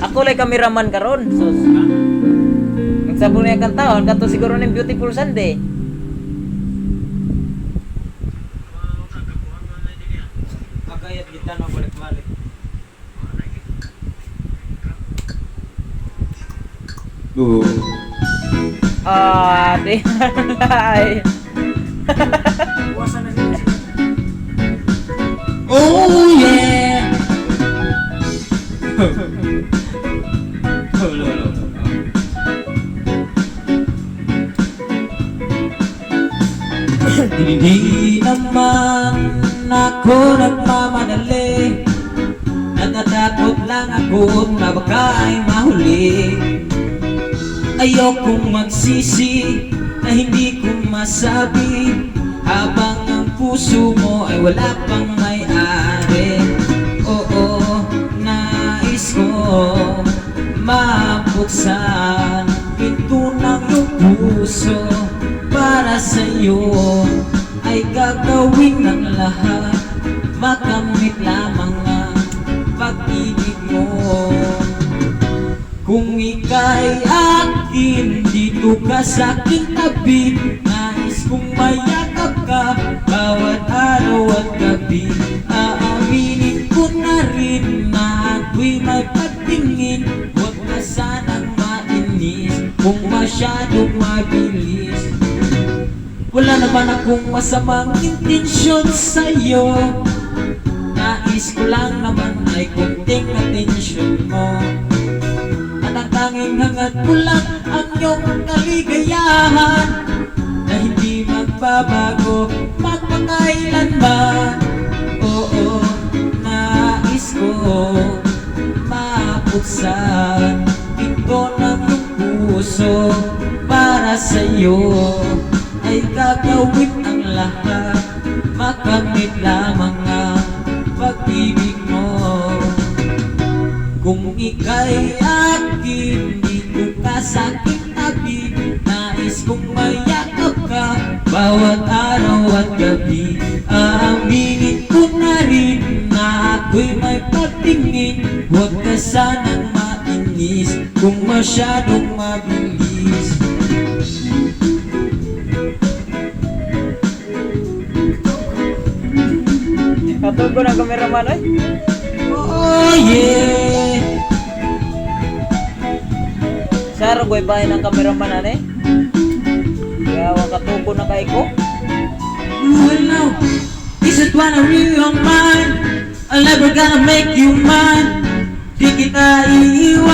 Ako lay kameraman karon. Sus. Nagsabon na yung kantaon, kanto siguro ng Beautiful Sunday. Magayat kita na balik-balik. Di halay. Iwasan na sila. Oh yeah. Hindi naman ako nagmamadali, natatakot lang ako na baka ay mahuli. Ayokong magsisi na hindi ko masabi, habang ang puso mo ay wala pang may-ari. Oo, nais ko mabuksan pinto ng iyong puso. Para sa'yo ay gagawin ng lahat, makamit lamang ang pag-ibig mo. Kung ika'y akin, dito ka sa aking tabi, nais kong mayakap ka bawat araw at gabi. Aaminin ko na rin na ako'y may pagtingin, huwag ka sanang mainis kung masyadong mabilis. Wala naman akong masamang intensyon sa'yo, nais ko lang naman ay kunting atensyon mo. At ang tanging hangad ko lang ang iyong kaligayahan, na hindi magbabago magpakailanman. Oo, nais ko mabuksan pinto ng iyong puso. Para sa'yo ay gagawin ang lahat, makamit lamang ang pag-ibig mo. Kung ika'y akin, dito ka sa aking tabi, nais kong mayakap ka bawat araw at gabi. Aaminin ko na rin na ako'y may pagtingin, huwag ka sanang mainis kung masyadong mabilis. Katulog ko ng kameraman ay. Oh yeah. Saro ko ibahin ng kameraman ane. Kaya wakatubo na kay ko. You will know, is it one of you on mine? I'm never gonna make you mine. Di kita iiwan.